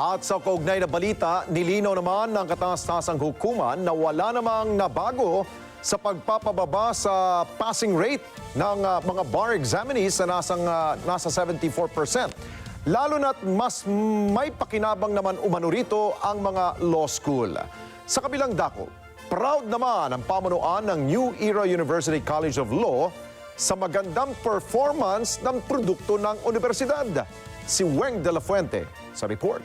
At sa kaugnay na balita, nilinaw naman ng kataas-tasang hukuman na wala namang nabago sa pagpapababa sa passing rate ng mga bar examinees na nasa 74%. Lalo na't mas may pakinabang naman umano rito ang mga law school. Sa kabilang dako, proud naman ang pamunuan ng New Era University College of Law sa magandang performance ng produkto ng universidad. Si Weng de la Fuente sa report.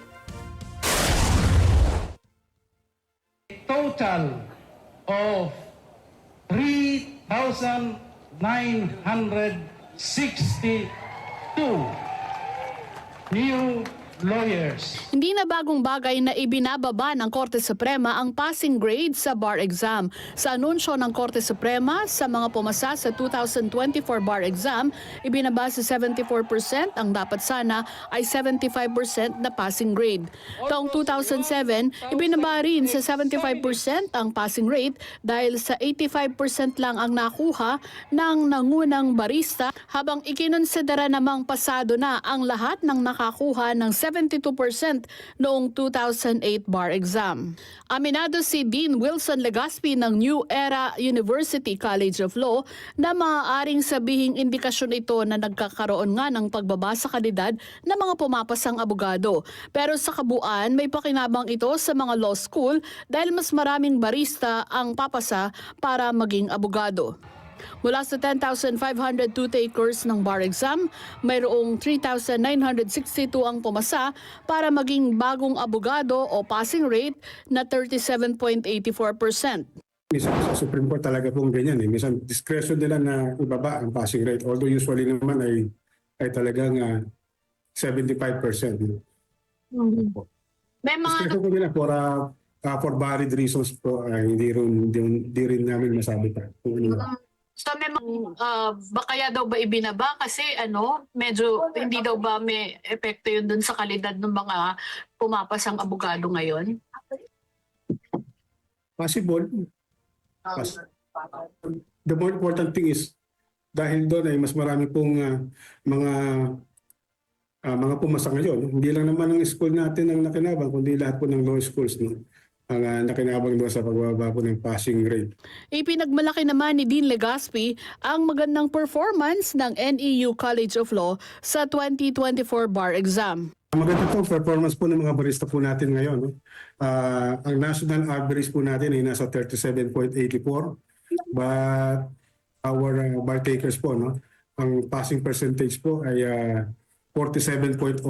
Total of 3,962 new lawyers. Hindi na bagong bagay na ibinababa ng Korte Suprema ang passing grade sa bar exam. Sa anunsyo ng Korte Suprema sa mga pumasa sa 2024 bar exam, ibinaba sa 74%, ang dapat sana ay 75% na passing grade. Taong 2007, ibinaba rin sa 75% ang passing rate dahil sa 85% lang ang nakuha ng nangunang barista, habang ikinonsidera namang pasado na ang lahat ng nakakuha ng 72% noong 2008 bar exam. Aminado si Dean Wilson Legaspi ng New Era University College of Law na maaaring sabihing indikasyon ito na nagkakaroon nga ng pagbaba sa kalidad ng mga pumapasang abogado. Pero sa kabuuan, may pakinabang ito sa mga law school dahil mas maraming barista ang papasa para maging abogado. Mula sa 10,502 takers ng bar exam, mayroong 3,962 ang pumasa para maging bagong abogado o passing rate na 37.84%. Minsan sa Supreme Court talaga pong ganyan eh. Minsan discretion nila na ibaba ang passing rate. Although usually naman ay talagang 75%. Mm-hmm. May mga Discretion ko nila for valid reasons po, hindi rin namin masabi pa. So may kaya daw ba ibinaba kasi medyo hindi daw ba may epekto yun dun sa kalidad ng mga pumapasang abogado ngayon? Possible. The more important thing is dahil doon ay mas marami pong mga pumasa ngayon. Hindi lang naman ang school natin ang nakinabang, kundi lahat po ng law schools ang nakinabang doon sa pagbaba po ng passing rate. Ipinagmalaki naman ni Dean Legaspi ang magandang performance ng NEU College of Law sa 2024 bar exam. Maganda po performance po ng mga barista po natin ngayon. No? Ang national average po natin ay nasa 37.84, but our bar takers po, ang passing percentage po ay 47.05.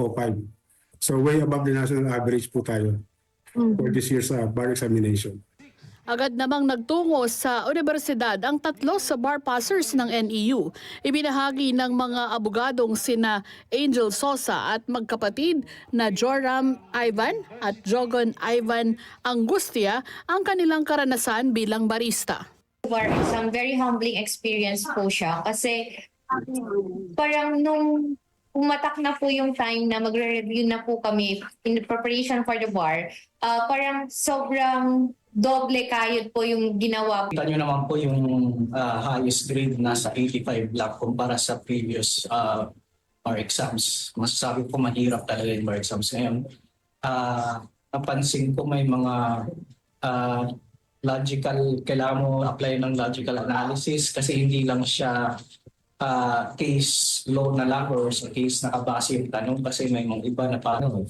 So way above the national average po tayo for this year's bar examination. Agad namang nagtungo sa universidad ang tatlo sa bar passers ng NEU. Ibinahagi ng mga abogadong sina Angel Sosa at magkapatid na Joram Ivan at Jogon Ivan Angustia ang kanilang karanasan bilang barista. Bar exam, very humbling experience po siya kasi parang nung umatak na po yung time na magre-review na po kami in the preparation for the bar, parang sobrang doble kayod po yung ginawa. Kita nyo naman po yung highest grade nasa 85 lang kumpara sa previous bar exams. Masasabi ko mahirap talaga yung bar exams ngayon. Napansin ko may mga kailangan mo apply ng logical analysis kasi hindi lang siya case law na lang or sa case nakabase yung tanong kasi may mga iba na paano.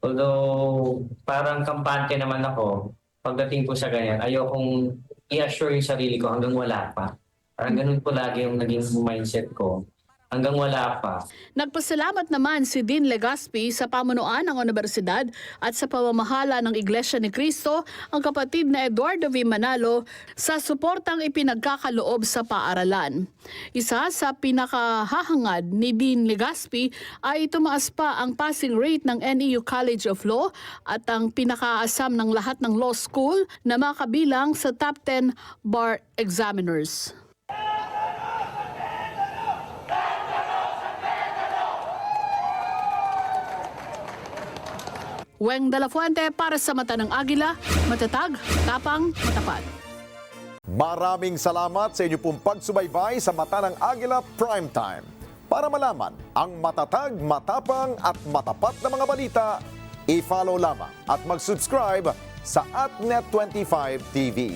Although parang kampante naman ako, pagdating po sa ganyan, ayokong i-assure yung sarili ko hanggang wala pa. Parang ganun po lagi yung naging mindset ko. Hanggang wala pa. Nagpasalamat naman si Dean Legaspi sa pamunuan ng universidad at sa pamamahala ng Iglesia ni Cristo, ang kapatid na Eduardo V. Manalo, sa suportang ipinagkakaloob sa paaralan. Isa sa pinakahahangad ni Dean Legaspi ay tumaas pa ang passing rate ng NEU College of Law at ang pinakaasam ng lahat ng law school na makabilang sa top 10 bar examiners. Weng de la Fuente para sa Mata ng Agila, matatag, tapang, matapat. Maraming salamat sa inyo pong pagsubaybay sa Mata ng Agila Primetime. Para malaman ang matatag, matapang at matapat na mga balita, I-follow lamang at mag-subscribe sa AtNet25 TV.